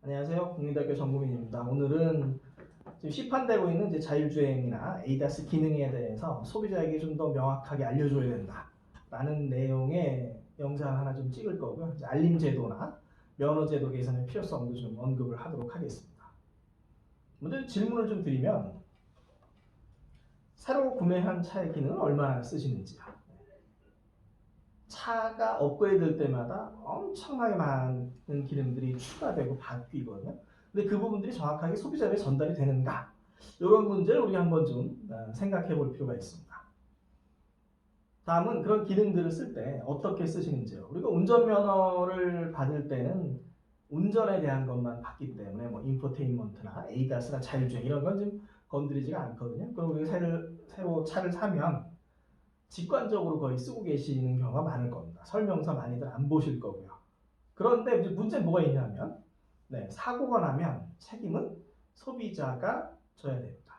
안녕하세요. 국민대학교 정국민입니다. 오늘은 지금 시판되고 있는 이제 자율주행이나 ADAS 기능에 대해서 소비자에게 좀 더 명확하게 알려줘야 된다 라는 내용의 영상 하나 좀 찍을 거고요. 이제 알림 제도나 면허 제도 개선의 필요성도 좀 언급을 하도록 하겠습니다. 먼저 질문을 좀 드리면 새로 구매한 차의 기능을 얼마나 쓰시는지요? 차가 업그레이드 될 때마다 엄청나게 많은 기능들이 추가되고 바뀌거든요. 근데 그 부분들이 정확하게 소비자에게 전달이 되는가? 이런 문제를 우리가 한번 좀 생각해 볼 필요가 있습니다. 다음은 그런 기능들을 쓸 때 어떻게 쓰시는지요. 우리가 운전면허를 받을 때는 운전에 대한 것만 받기 때문에 뭐 인포테인먼트나 ADAS나 자율주행 이런 건 좀 건드리지가 않거든요. 그럼 우리가 새로 차를 사면 직관적으로 거의 쓰고 계시는 경우가 많을 겁니다. 설명서 많이들 안 보실 거고요. 그런데 이제 문제는 뭐가 있냐면 사고가 나면 책임은 소비자가 져야 됩니다.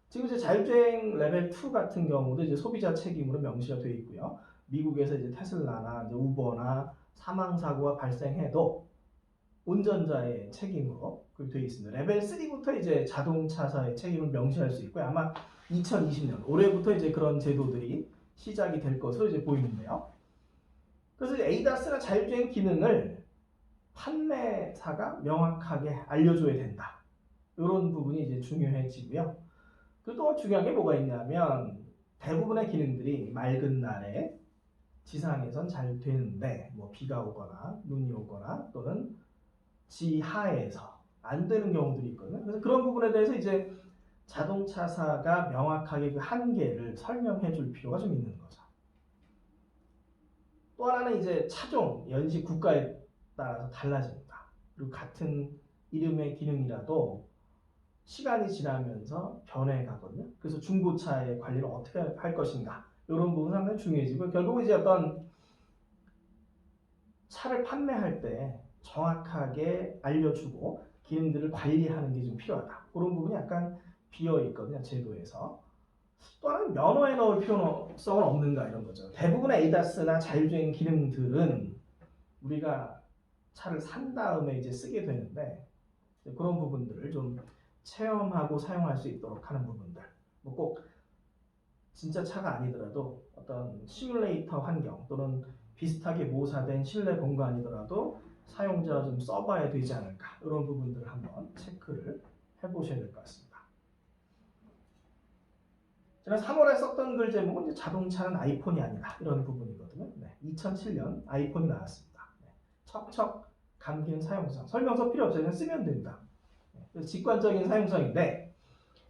지금 이제 자율주행 레벨 2 같은 경우도 이제 소비자 책임으로 명시가 되어 있고요. 미국에서 이제 테슬라나 이제 우버나 사망 사고가 발생해도 운전자의 책임으로 그렇게 되어 있습니다. 레벨 3부터 이제 자동차사의 책임을 명시할 수 있고요. 아마 2020년 올해부터 이제 그런 제도들이 시작이 될 것으로 이제 보이는데요. 그래서 ADAS나 자율주행 기능을 판매사가 명확하게 알려줘야 된다. 이런 부분이 이제 중요해지고요. 그리고 또 중요한 게 뭐가 있냐면 대부분의 기능들이 맑은 날에 지상에선 잘 되는데 뭐 비가 오거나 눈이 오거나 또는 지하에서 안 되는 경우들이 있거든요. 그래서 그런 부분에 대해서 이제 자동차사가 명확하게 그 한계를 설명해 줄 필요가 좀 있는 거죠. 또 하나는 이제 차종, 연식, 국가에 따라서 달라집니다. 그리고 같은 이름의 기능이라도 시간이 지나면서 변해가거든요. 그래서 중고차의 관리를 어떻게 할 것인가 이런 부분 상당히 중요해지고 결국 이제 어떤 차를 판매할 때 정확하게 알려주고 기능들을 관리하는 게 좀 필요하다. 그런 부분이 약간 비어 있거든요. 제도에서. 또 하나는 면허에 넣을 필요성은 없는가 이런 거죠. 대부분의 ADAS나 자율주행 기능들은 우리가 차를 산 다음에 이제 쓰게 되는데 그런 부분들을 좀 체험하고 사용할 수 있도록 하는 부분들. 뭐 꼭 진짜 차가 아니더라도 어떤 시뮬레이터 환경 또는 비슷하게 모사된 실내 공간이더라도 사용자가 좀 써봐야 되지 않을까 이런 부분들을 한번 체크를 해보셔야 될 것 같습니다. 제가 3월에 썼던 글 제목은 이제 자동차는 아이폰이 아니다 이런 부분이거든요. 2007년 아이폰이 나왔습니다. 척척 감기는 사용성 설명서 필요 없어요. 그냥 쓰면 됩니다. 그래서 직관적인 사용성인데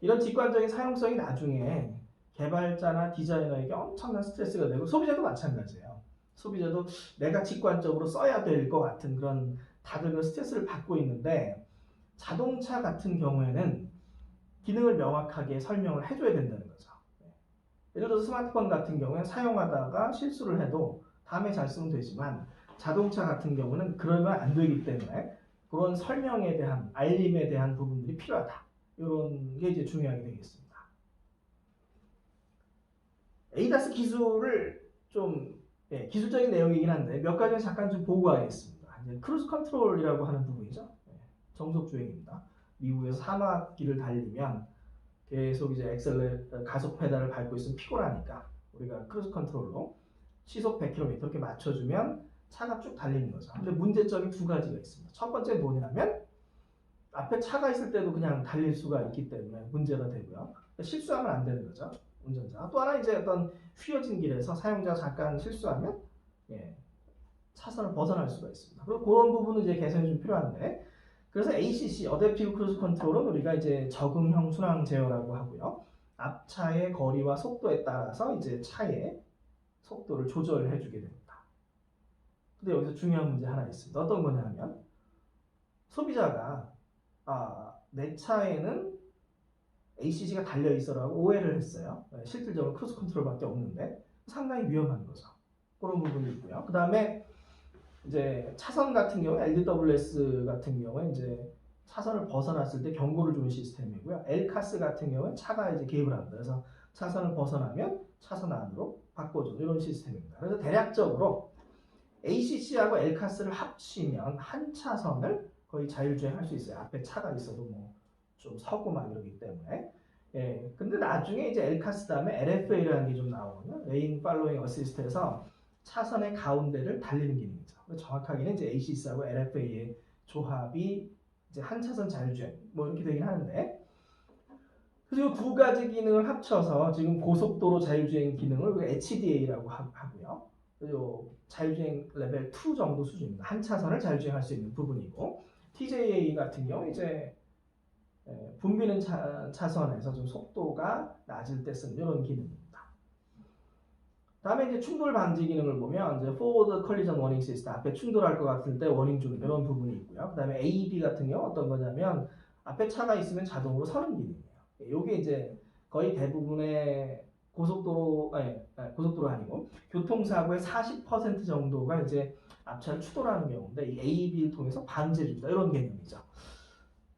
이런 직관적인 사용성이 나중에 개발자나 디자이너에게 엄청난 스트레스가 되고 소비자도 마찬가지예요. 소비자도 내가 직관적으로 써야 될 것 같은 그런 다들 그 스트레스를 받고 있는데 자동차 같은 경우에는 기능을 명확하게 설명을 해줘야 된다는 거죠. 예를 들어서 스마트폰 같은 경우에 사용하다가 실수를 해도 다음에 잘 쓰면 되지만 자동차 같은 경우는 그러면 안 되기 때문에 그런 설명에 대한 알림에 대한 부분들이 필요하다. 이런 게 이제 중요하게 되겠습니다. ADAS 기술을 좀 기술적인 내용이긴 한데 몇 가지는 잠깐 좀 보고 가겠습니다. 이제 크루즈 컨트롤이라고 하는 부분이죠. 정속 주행입니다. 미국에서 사막길을 달리면 계속 이제 가속 페달을 밟고 있으면 피곤하니까 우리가 크루즈 컨트롤로 시속 100km 이렇게 맞춰주면 차가 쭉 달리는 거죠. 근데 문제점이 두 가지가 있습니다. 첫 번째 뭐냐면 앞에 차가 있을 때도 그냥 달릴 수가 있기 때문에 문제가 되고요. 실수하면 안 되는 거죠. 운전자. 또 하나 이제 어떤 휘어진 길에서 사용자가 잠깐 실수하면 차선을 벗어날 수가 있습니다. 그리고 그런 부분은 이제 개선이 좀 필요한데 그래서 ACC, 어댑티브 크루즈 컨트롤은 우리가 이제 적응형 순환 제어라고 하고요. 앞차의 거리와 속도에 따라서 이제 차의 속도를 조절해 주게 됩니다. 근데 여기서 중요한 문제 하나 있습니다. 어떤 거냐면 소비자가 내 차에는 ACC가 달려 있어라고 오해를 했어요. 실질적으로 크루즈 컨트롤밖에 없는데 상당히 위험한 거죠. 그런 부분이 있고요. 그 다음에 이제 차선 같은 경우 LDWS 같은 경우에 이제 차선을 벗어났을 때 경고를 주는 시스템이고요. 엘카스 같은 경우는 차가 이제 개입을 합니다. 그래서 차선을 벗어나면 차선 안으로 바꿔줘 이런 시스템입니다. 그래서 대략적으로 ACC하고 엘카스를 합치면 한 차선을 거의 자율주행 할 수 있어요. 앞에 차가 있어도 뭐 좀 서고 막 이러기 때문에. 예, 근데 나중에 이제 엘카스 다음에 LFA라는 게 좀 나오거든요. 레인 팔로잉 어시스트에서 차선의 가운데를 달리는 기능이죠. 정확하게는 이제 ACS하고 LFA의 조합이 이제 한 차선 자율주행 뭐 이렇게 되긴 하는데, 그리고 두 가지 기능을 합쳐서 지금 고속도로 자율주행 기능을 HDA라고 하고요. 그리고 자율주행 레벨 2 정도 수준입니다. 한 차선을 자율주행할 수 있는 부분이고, TJA 같은 경우 이제 붐비는 차선에서 좀 속도가 낮을 때 쓰는 이런 기능입니다. 다음에 이제 충돌 방지 기능을 보면 이제 Forward Collision Warning System, 앞에 충돌할 것 같을 때 워닝 주는 이런 부분이 있고요. 그 다음에 AEB 같은 경우 어떤 거냐면 앞에 차가 있으면 자동으로 서는 기능이에요. 이게 이제 거의 대부분의 고속도로 아니고 교통사고의 40% 정도가 이제 앞차를 추돌하는 경우인데, 이 AEB를 통해서 방지해준다 이런 개념이죠.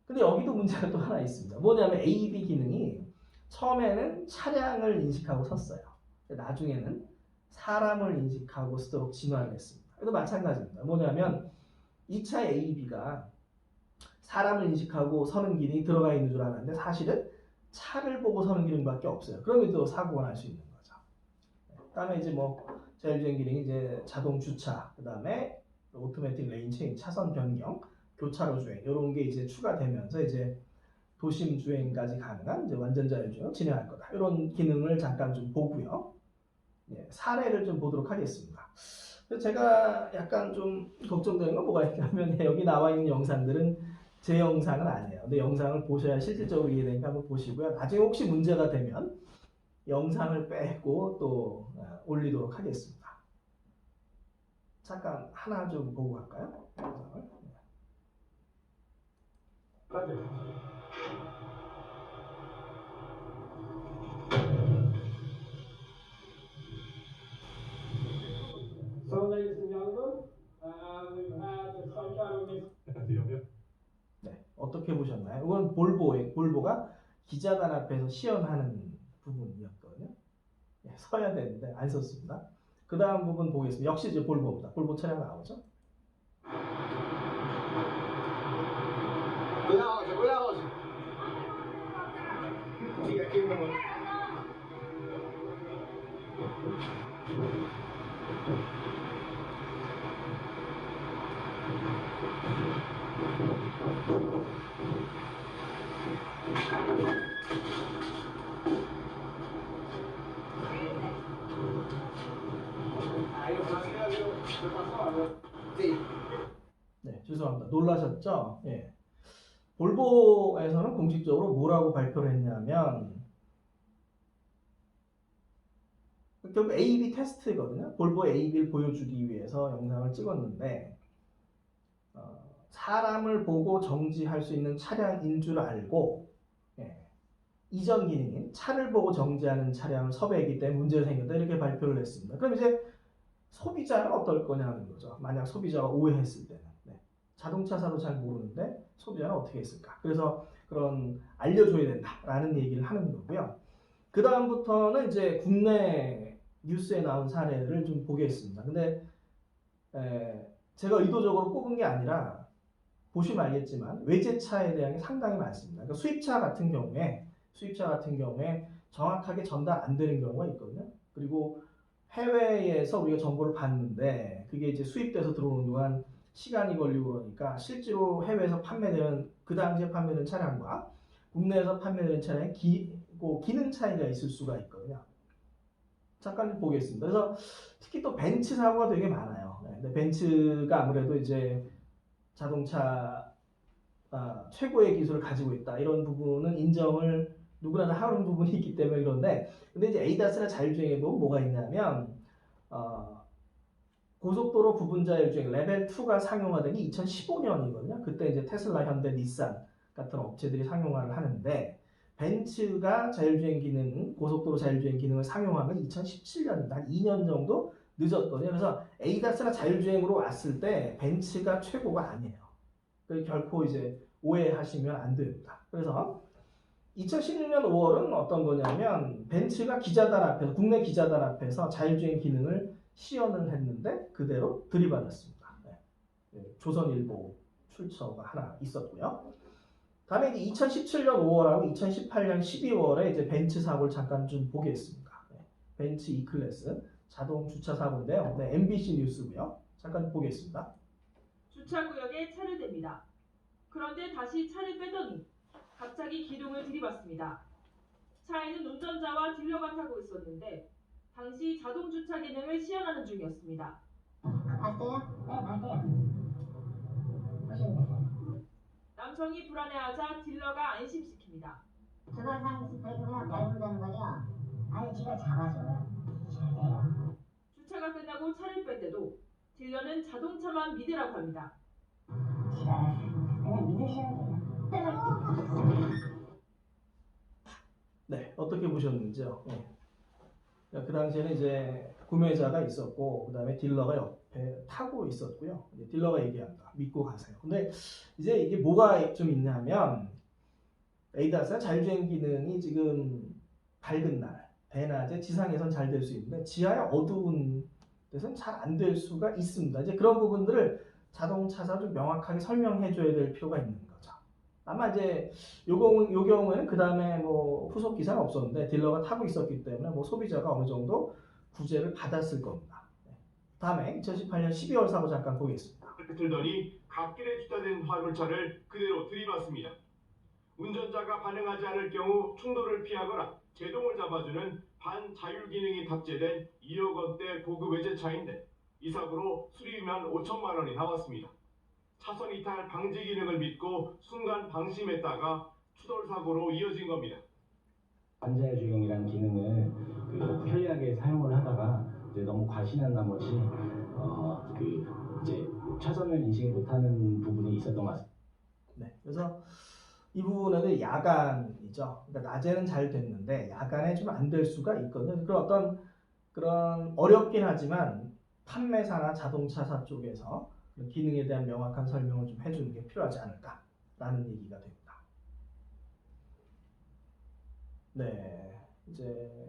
근데 여기도 문제가 또 하나 있습니다. 뭐냐면 AEB 기능이 처음에는 차량을 인식하고 섰어요. 나중에는 사람을 인식하고 쓰도록 진화를 했습니다. 이것도 마찬가지입니다. 뭐냐면 2차 AEB가 사람을 인식하고 서는 기능이 들어가 있는 줄 알았는데 사실은 차를 보고 서는 기능밖에 없어요. 그러면 또 사고가 날 수 있는 거죠. 그다음에 이제 뭐 자율주행 기능이 이제 자동 주차, 그다음에 오토매틱 레인 체인, 차선 변경, 교차로 주행 이런 게 이제 추가되면서 이제 도심 주행까지 가능한 이제 완전 자율주행을 진행할 거다. 이런 기능을 잠깐 좀 보고요. 예, 사례를 좀 보도록 하겠습니다. 제가 약간 좀 걱정되는 건 뭐가 있냐면 여기 나와 있는 영상들은 제 영상은 아니에요. 근데 영상을 보셔야 실질적으로 이해되니까 한번 보시고요. 나중에 혹시 문제가 되면 영상을 빼고 또 올리도록 하겠습니다. 잠깐 하나 좀 보고 갈까요? 영상을. So, ladies and gentlemen, we've had some kind of 네, 어떻게 보셨나요? 이건 볼보가 기자단 앞에서 시연하는 부분이었거든요. 네, 서야 되는데 안 섰습니다. 그 다음 부분 보겠습니다. 역시 이제 볼보입니다. 볼보 차량 나오죠? Cuidado. Sigue aquí, mi amor. 네, 죄송합니다. 놀라셨죠? 예. 볼보에서는 공식적으로 뭐라고 발표를 했냐면 결국 AEB 테스트거든요. 볼보 AEB를 보여주기 위해서 영상을 찍었는데 사람을 보고 정지할 수 있는 차량인 줄 알고 이전 기능인 차를 보고 정지하는 차량을 섭외했기 때문에 문제가 생겼다 이렇게 발표를 했습니다. 그럼 이제 소비자는 어떨 거냐는 거죠. 만약 소비자가 오해했을 때는 자동차사도 잘 모르는데 소비자는 어떻게 했을까. 그래서 그런 알려줘야 된다라는 얘기를 하는 거고요. 그 다음부터는 이제 국내 뉴스에 나온 사례를 좀 보겠습니다. 근데 제가 의도적으로 뽑은 게 아니라 보시면 알겠지만 외제차에 대한 게 상당히 많습니다. 그러니까 수입차 같은 경우에 정확하게 전달 안 되는 경우가 있거든요. 그리고 해외에서 우리가 정보를 받는데 그게 이제 수입돼서 들어오는 동안 시간이 걸리고 그러니까 실제로 해외에서 판매되는 그 당시에 판매되는 차량과 국내에서 판매되는 차량의 기능 차이가 있을 수가 있거든요. 잠깐 보겠습니다. 그래서 특히 또 벤츠 사고가 되게 많아요. 근데 벤츠가 아무래도 이제 자동차 최고의 기술을 가지고 있다 이런 부분은 인정을 누구나 다 하는 부분이 있기 때문에 그런데, 근데 이제 ADAS나 자율주행에 보면 뭐가 있냐면 고속도로 부분 자율주행 레벨 2가 상용화된 게 2015년이거든요. 그때 이제 테슬라, 현대, 닛산 같은 업체들이 상용화를 하는데 벤츠가 자율주행 기능, 고속도로 자율주행 기능을 상용한 건 2017년입니다. 한 2년 정도 늦었거든요. 그래서 ADAS나 자율주행으로 왔을 때 벤츠가 최고가 아니에요. 결코 이제 오해하시면 안 됩니다. 그래서 2016년 5월은 어떤 거냐면 벤츠가 기자단 앞에서, 국내 기자단 앞에서 자율주행 기능을 시연을 했는데 그대로 들이받았습니다. 조선일보 출처가 하나 있었고요. 다음에 이제 2017년 5월하고 2018년 12월에 이제 벤츠 사고를 잠깐 좀 보겠습니다. 벤츠 E클래스 자동 주차 사고인데요. 네, MBC 뉴스고요. 잠깐 보겠습니다. 주차구역에 차를 댑니다. 그런데 다시 차를 빼더니 갑자기 기둥을 들이받습니다. 차에는 운전자와 딜러가 타고 있었는데 당시 자동 주차 기능을 시연하는 중이었습니다. 봤어요? 네, 봤어요. 보시면 됐어요. 남성이 불안해하자 딜러가 안심시킵니다. 주관상 브레이크가 밟는다는 거죠? 아니, 지가 잡아줘요. 잘 돼요. 주차가 끝나고 차를 뺄 때도 딜러는 자동차만 믿으라고 합니다. 지가 그냥 믿으셔야 돼요. 네, 어떻게 보셨는지요? 그 당시에는 이제 구매자가 있었고, 그 다음에 딜러가 옆에 타고 있었고요. 이제 딜러가 얘기한다. 믿고 가세요. 근데 이제 이게 뭐가 좀 있냐면, ADAS가 자율주행 기능이 지금 밝은 날, 대낮에 지상에선 잘 될 수 있는데, 지하에 어두운 데서는 잘 안 될 수가 있습니다. 이제 그런 부분들을 자동차사 좀 명확하게 설명해 줘야 될 필요가 있는 거죠. 아마 이제 요 경우에는 그 다음에 뭐 후속 기사는 없었는데 딜러가 타고 있었기 때문에 뭐 소비자가 어느 정도 구제를 받았을 겁니다. 다음에 2018년 12월 사고 잠깐 보겠습니다. 들더니 갓길에 주차된 화물차를 그대로 들이받습니다. 운전자가 반응하지 않을 경우 충돌을 피하거나 제동을 잡아주는 반자율 기능이 탑재된 2억 원대 고급 외제차인데 이 사고로 수리비만 5천만 원이 나왔습니다. 차선 이탈 방지 기능을 믿고 순간 방심했다가 추돌 사고로 이어진 겁니다. 반자율주행이라는 기능을 편리하게 사용을 하다가 이제 너무 과신한 나머지 이제 차선을 인식 못하는 부분이 있었던 것 같습니다. 네, 그래서 이 부분은 야간이죠. 그러니까 낮에는 잘 됐는데 야간에 좀 안 될 수가 있거든요. 그런 어떤 그런 어렵긴 하지만 판매사나 자동차사 쪽에서 기능에 대한 명확한 설명을 좀 해주는 게 필요하지 않을까라는 얘기가 됩니다. 네, 이제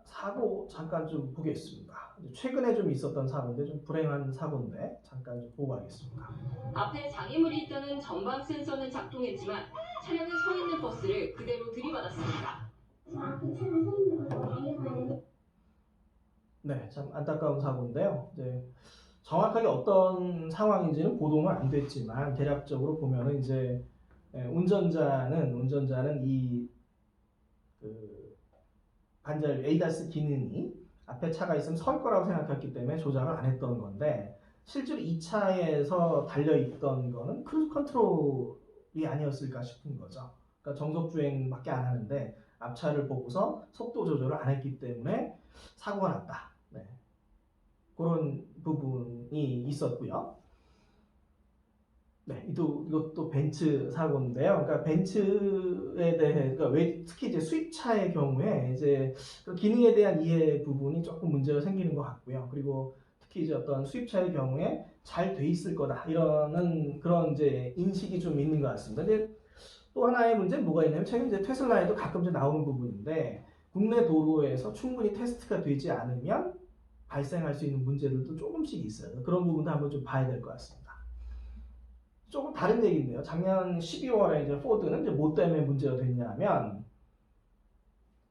사고 잠깐 좀 보겠습니다. 최근에 좀 있었던 사고인데 좀 불행한 사고인데 잠깐 좀 보고 가겠습니다. 앞에 장애물이 있다는 전방 센서는 작동했지만 차량은 서 있는 버스를 그대로 들이받았습니다. 네, 참 안타까운 사고인데요. 이제 정확하게 어떤 상황인지는 보도는 안 됐지만 대략적으로 보면은 이제 운전자는 이 반자율 ADAS 기능이 앞에 차가 있으면 설 거라고 생각했기 때문에 조작을 안 했던 건데 실제로 이 차에서 달려 있던 거는 크루즈 컨트롤이 아니었을까 싶은 거죠. 그러니까 정속 주행밖에 안 하는데 앞차를 보고서 속도 조절을 안 했기 때문에 사고가 났다. 네. 그런 부분이 있었고요. 네, 이것도 벤츠 사고인데요. 그러니까 벤츠에 대해, 그러니까 특히 이제 수입차의 경우에 이제 그 기능에 대한 이해 부분이 조금 문제가 생기는 것 같고요. 그리고 특히 이제 어떤 수입차의 경우에 잘 돼 있을 거다 이러는 그런 이제 인식이 좀 있는 것 같습니다. 근데 또 하나의 문제는 뭐가 있냐면 최근 이제 테슬라에도 가끔 이제 나오는 부분인데 국내 도로에서 충분히 테스트가 되지 않으면 발생할 수 있는 문제들도 조금씩 있어요. 그런 부분도 한번 좀 봐야 될 것 같습니다. 조금 다른 얘기인데요. 작년 12월에 이제 포드는 이제 뭐 때문에 문제가 됐냐면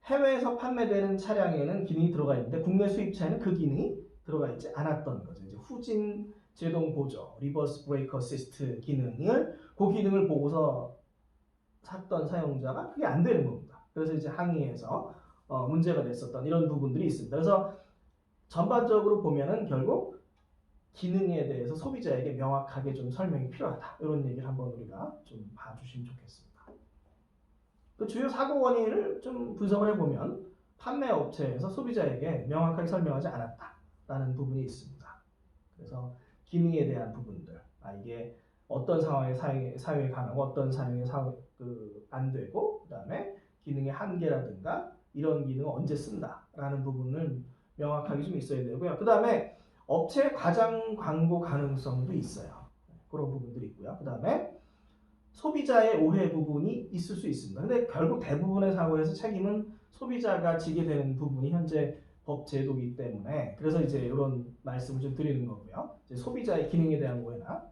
해외에서 판매되는 차량에는 기능이 들어가 있는데 국내 수입차에는 그 기능이 들어가 있지 않았던 거죠. 이제 후진 제동 보조, 리버스 브레이크 어시스트 그 기능을 보고서 샀던 사용자가 그게 안 되는 겁니다. 그래서 이제 항의해서 문제가 됐었던 이런 부분들이 있습니다. 그래서 전반적으로 보면은 결국 기능에 대해서 소비자에게 명확하게 좀 설명이 필요하다. 이런 얘기를 한번 우리가 좀 봐주시면 좋겠습니다. 그 주요 사고 원인을 좀 분석을 해보면 판매 업체에서 소비자에게 명확하게 설명하지 않았다라는 부분이 있습니다. 그래서 기능에 대한 부분들, 이게 어떤 상황에 사용이 가능하고 어떤 상황에 안 되고, 그 다음에 기능의 한계라든가 이런 기능을 언제 쓴다라는 부분을 명확하게 좀 있어야 되고요. 그 다음에 업체 과장 광고 가능성도 있어요. 그런 부분들이 있고요. 그 다음에 소비자의 오해 부분이 있을 수 있습니다. 근데 결국 대부분의 사고에서 책임은 소비자가 지게 되는 부분이 현재 법 제도이기 때문에 그래서 이제 이런 말씀을 좀 드리는 거고요. 이제 소비자의 기능에 대한 오해나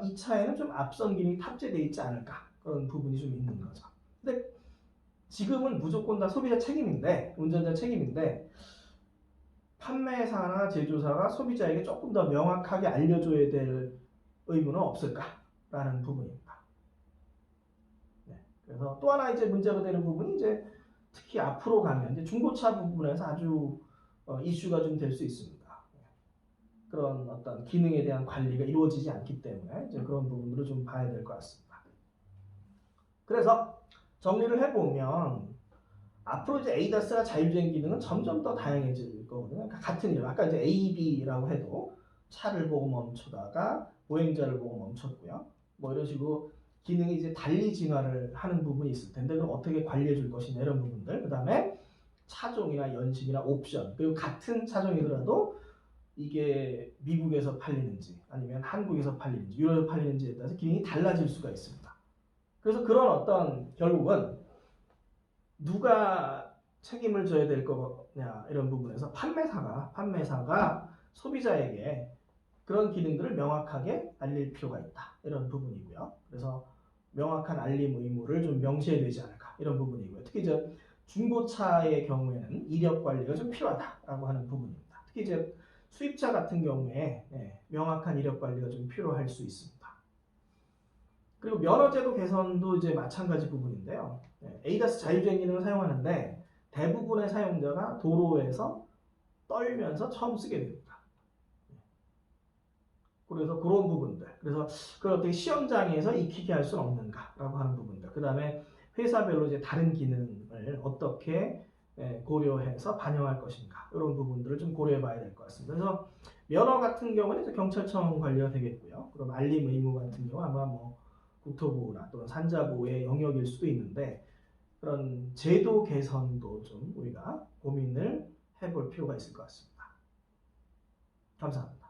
이 차에는 좀 앞선 기능이 탑재되어 있지 않을까 그런 부분이 좀 있는 거죠. 근데 지금은 무조건 다 소비자 책임인데 운전자 책임인데 판매사나 제조사가 소비자에게 조금 더 명확하게 알려줘야 될 의무는 없을까라는 부분입니다. 네, 그래서 또 하나 이제 문제가 되는 부분이 이제 특히 앞으로 가면 이제 중고차 부분에서 아주 이슈가 좀 될 수 있습니다. 그런 어떤 기능에 대한 관리가 이루어지지 않기 때문에 이제 그런 부분들을 좀 봐야 될 것 같습니다. 그래서 정리를 해보면 앞으로 이제 ADAS나 자율주행 기능은 점점 더 다양해질 거거든요. 그러니까 같은 일, 아까 이제 AB라고 해도 차를 보고 멈추다가 보행자를 보고 멈췄고요. 뭐 이런 식으로 기능이 이제 달리 진화를 하는 부분이 있을 텐데 그럼 어떻게 관리해 줄 것이냐 이런 부분들. 그 다음에 차종이나 연식이나 옵션 그리고 같은 차종이더라도 이게 미국에서 팔리는지 아니면 한국에서 팔리는지 유럽에서 팔리는지에 따라서 기능이 달라질 수가 있습니다. 그래서 그런 어떤 결국은 누가 책임을 져야 될 거냐 이런 부분에서 판매사가 소비자에게 그런 기능들을 명확하게 알릴 필요가 있다 이런 부분이고요. 그래서 명확한 알림 의무를 좀 명시해야 되지 않을까 이런 부분이고요. 특히 이제 중고차의 경우에는 이력 관리가 좀 필요하다라고 하는 부분입니다. 특히 이제 수입차 같은 경우에 명확한 이력 관리가 좀 필요할 수 있습니다. 그리고 면허제도 개선도 이제 마찬가지 부분인데요. ADAS 자율주행 기능을 사용하는데 대부분의 사용자가 도로에서 떨면서 처음 쓰게 됩니다. 그래서 그런 부분들, 그래서 그걸 어떻게 시험장에서 익히게 할 수는 없는가라고 하는 부분들. 그 다음에 회사별로 이제 다른 기능을 어떻게 고려해서 반영할 것인가 이런 부분들을 좀 고려해봐야 될 것 같습니다. 그래서 면허 같은 경우는 이제 경찰청 관리가 되겠고요. 그럼 알림 의무 같은 경우 아마 뭐 국토부나 또는 산자부의 영역일 수도 있는데 그런 제도 개선도 좀 우리가 고민을 해볼 필요가 있을 것 같습니다. 감사합니다.